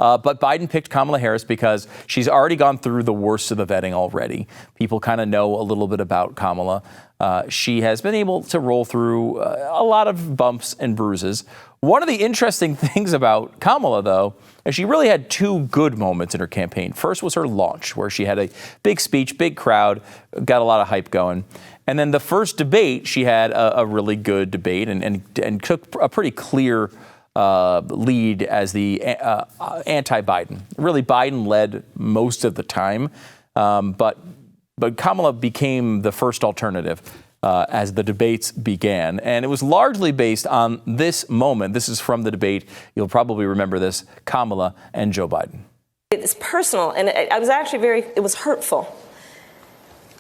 But Biden picked Kamala Harris because she's already gone through the worst of the vetting already. People kind of know a little bit about Kamala. She has been able to roll through a lot of bumps and bruises. One of the interesting things about Kamala, though, is she really had two good moments in her campaign. First was her launch, where she had a big speech, big crowd, got a lot of hype going. And then the first debate, she had a really good debate and took a pretty clear lead as the anti-Biden. Really, Biden led most of the time, but Kamala became the first alternative as the debates began. And it was largely based on this moment. This is from the debate. You'll probably remember this, Kamala and Joe Biden. It's personal, and I was actually it was hurtful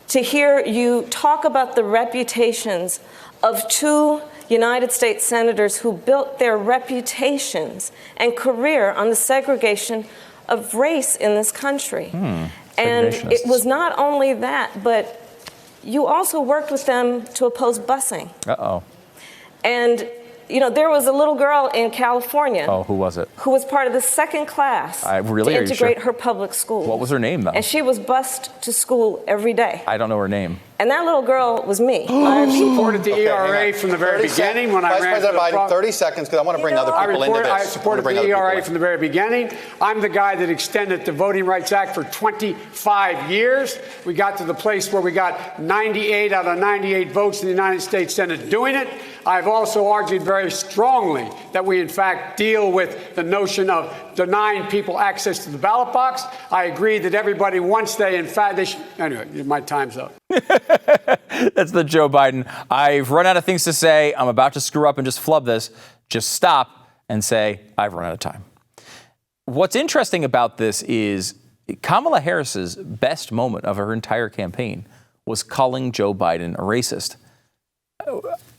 to hear you talk about the reputations of two United States senators who built their reputations and career on the segregation of race in this country. And it was not only that, but you also worked with them to oppose busing. Uh-oh. And, you know, there was a little girl in California. Oh, who was it? Who was part of the second class to integrate her public school. What was her name, though? And she was bused to school every day. I don't know her name. And that little girl was me. I supported the ERA from the very beginning when I ran Vice President Biden, 30 seconds, because I want to bring other people into this. I supported the ERA from the very beginning. I'm the guy that extended the Voting Rights Act for 25 years. We got to the place where we got 98 out of 98 votes in the United States Senate doing it. I've also argued very strongly that we, in fact, deal with the notion of denying people access to the ballot box. I agree that everybody, once they, in fact, they should. Anyway, my time's up. That's the Joe Biden. I've run out of things to say. I'm about to screw up and just flub this. Just stop and say, I've run out of time. What's interesting about this is Kamala Harris's best moment of her entire campaign was calling Joe Biden a racist.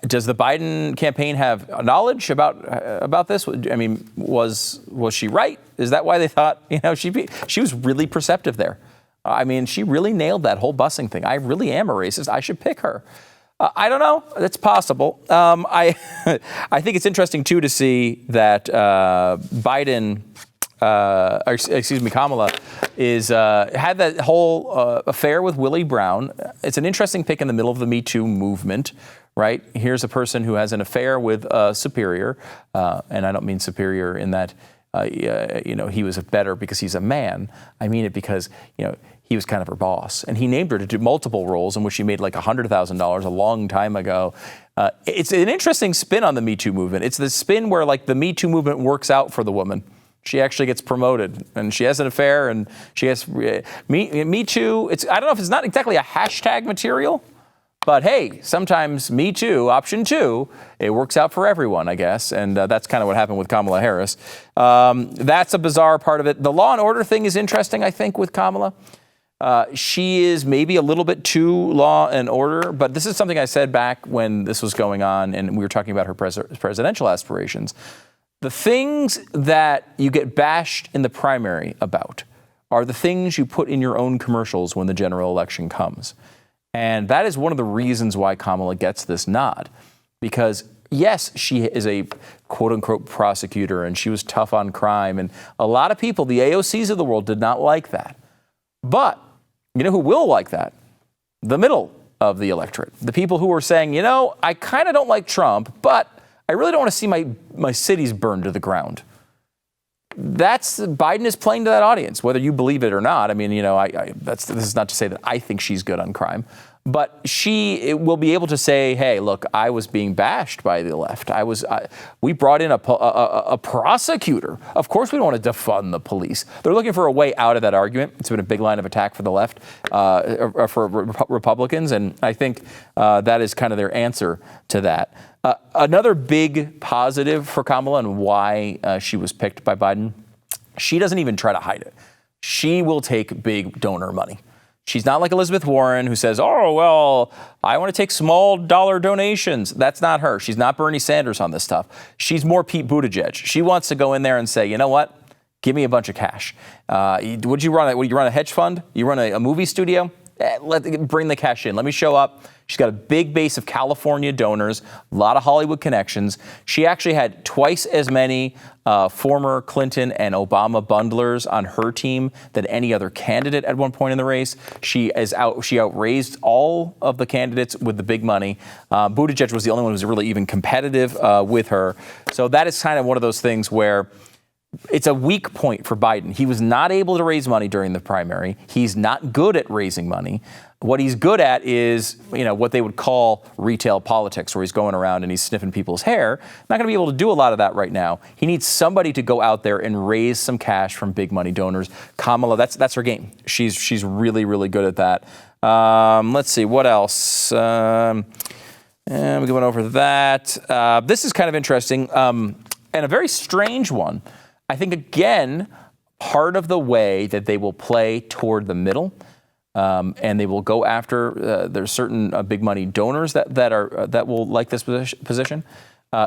Does the Biden campaign have knowledge about this? I mean, was she right? Is that why they thought, she was really perceptive there? I mean, she really nailed that whole busing thing. I really am a racist. I should pick her. I don't know. It's possible. I think it's interesting, too, to see that Kamala had that whole affair with Willie Brown. It's an interesting pick in the middle of the Me Too movement, right? Here's a person who has an affair with a superior, and I don't mean superior in that, he was better because he's a man. I mean it because, he was kind of her boss. And he named her to do multiple roles in which she made like $100,000 a long time ago. It's an interesting spin on the Me Too movement. It's the spin where like the Me Too movement works out for the woman. She actually gets promoted and she has an affair and she has Me Too. I don't know if it's not exactly a hashtag material, but hey, sometimes Me Too, option 2, it works out for everyone, I guess. And that's kind of what happened with Kamala Harris. That's a bizarre part of it. The law and order thing is interesting, I think, with Kamala. She is maybe a little bit too law and order, but this is something I said back when this was going on and we were talking about her presidential aspirations. The things that you get bashed in the primary about are the things you put in your own commercials when the general election comes. And that is one of the reasons why Kamala gets this nod, because yes, she is a quote unquote prosecutor and she was tough on crime. And a lot of people, the AOCs of the world, did not like that. But you know who will like that? The middle of the electorate. The people who are saying, I kind of don't like Trump, but I really don't want to see my cities burned to the ground. Biden is playing to that audience, whether you believe it or not. I mean, this is not to say that I think she's good on crime, but she will be able to say, hey, look, I was being bashed by the left. We brought in a prosecutor. Of course, we don't want to defund the police. They're looking for a way out of that argument. It's been a big line of attack for the left, for Republicans. And I think that is kind of their answer to that. Another big positive for Kamala and why she was picked by Biden, she doesn't even try to hide it. She will take big donor money. She's not like Elizabeth Warren, who says, oh, well, I want to take small dollar donations. That's not her. She's not Bernie Sanders on this stuff. She's more Pete Buttigieg. She wants to go in there and say, you know what? Give me a bunch of cash. Would you run a hedge fund? You run a movie studio? bring the cash in. Let me show up. She's got a big base of California donors, a lot of Hollywood connections. She actually had twice as many former Clinton and Obama bundlers on her team than any other candidate at one point in the race. She outraised all of the candidates with the big money. Buttigieg was the only one who was really even competitive with her. So that is kind of one of those things where it's a weak point for Biden. He was not able to raise money during the primary. He's not good at raising money. What he's good at is, what they would call retail politics, where he's going around and he's sniffing people's hair. Not going to be able to do a lot of that right now. He needs somebody to go out there and raise some cash from big money donors. Kamala, that's her game. She's really, really good at that. Let's see, what else? And we're going over that. This is kind of interesting and a very strange one. I think, again, part of the way that they will play toward the middle, and they will go after there's certain big money donors that will like this position.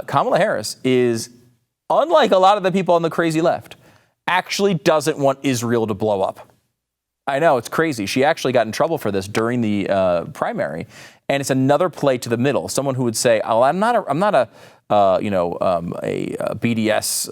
Kamala Harris is, unlike a lot of the people on the crazy left, actually doesn't want Israel to blow up. I know, it's crazy. She actually got in trouble for this during the primary, and it's another play to the middle. Someone who would say, "Oh, I'm not a BDS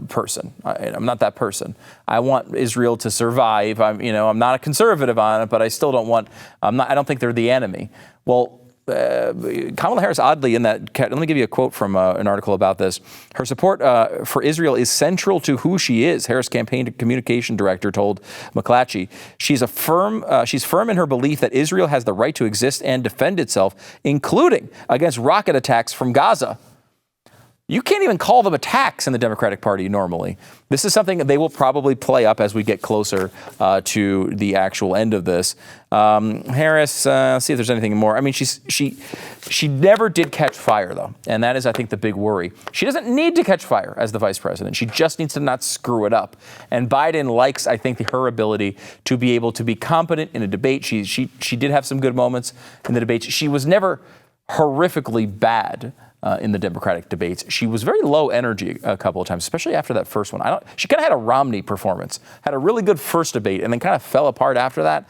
person. I'm not that person. I want Israel to survive. I'm not a conservative on it, but I still don't want. I don't think they're the enemy." Well, Kamala Harris, oddly, in that, let me give you a quote from an article about this. Her support for Israel is central to who she is, Harris campaign communication director told McClatchy. She's firm in her belief that Israel has the right to exist and defend itself, including against rocket attacks from Gaza. You can't even call them attacks in the Democratic Party normally. This is something that they will probably play up as we get closer to the actual end of this. Harris, let's see if there's anything more. I mean, she never did catch fire, though, and that is, I think, the big worry. She doesn't need to catch fire as the vice president. She just needs to not screw it up. And Biden likes, I think, her ability to be able to be competent in a debate. She did have some good moments in the debates. She was never horrifically bad in the Democratic debates. She was very low energy a couple of times, especially after that first one. She kind of had a Romney performance, had a really good first debate, and then kind of fell apart after that.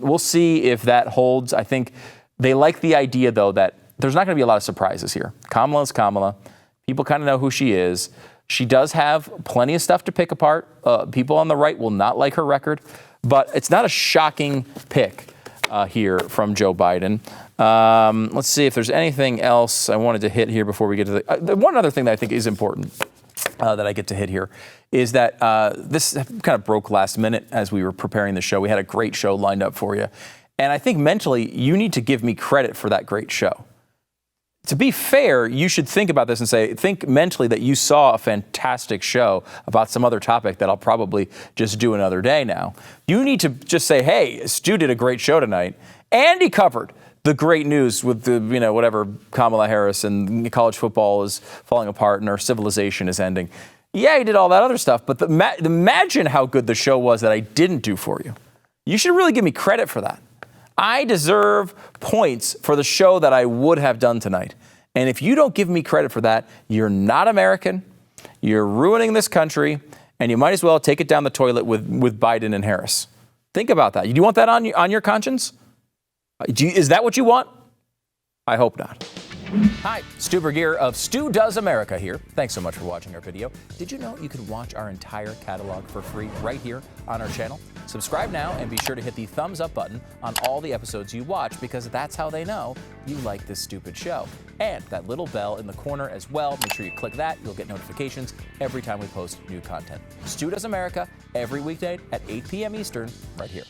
We'll see if that holds. I think they like the idea, though, that there's not going to be a lot of surprises here. Kamala is Kamala. People kind of know who she is. She does have plenty of stuff to pick apart. People on the right will not like her record, but it's not a shocking pick here from Joe Biden. Let's see if there's anything else I wanted to hit here before we get to the one other thing that I think is important that I get to hit here is that this kind of broke last minute as we were preparing the show. We had a great show lined up for you. And I think mentally, you need to give me credit for that great show. To be fair, you should think about this and think mentally that you saw a fantastic show about some other topic that I'll probably just do another day now. You need to just say, hey, Stu did a great show tonight, and he covered the great news with the, whatever, Kamala Harris and college football is falling apart and our civilization is ending. Yeah, he did all that other stuff, but imagine how good the show was that I didn't do for you. You should really give me credit for that. I deserve points for the show that I would have done tonight. And if you don't give me credit for that, you're not American, you're ruining this country, and you might as well take it down the toilet with Biden and Harris. Think about that. Do you want that on your conscience? Is that what you want? I hope not. Hi, Stu Burguiere of Stu Does America here. Thanks so much for watching our video. Did you know you could watch our entire catalog for free right here on our channel? Subscribe now and be sure to hit the thumbs up button on all the episodes you watch, because that's how they know you like this stupid show. And that little bell in the corner as well. Make sure you click that. You'll get notifications every time we post new content. Stu Does America every weekday at 8 p.m. Eastern right here.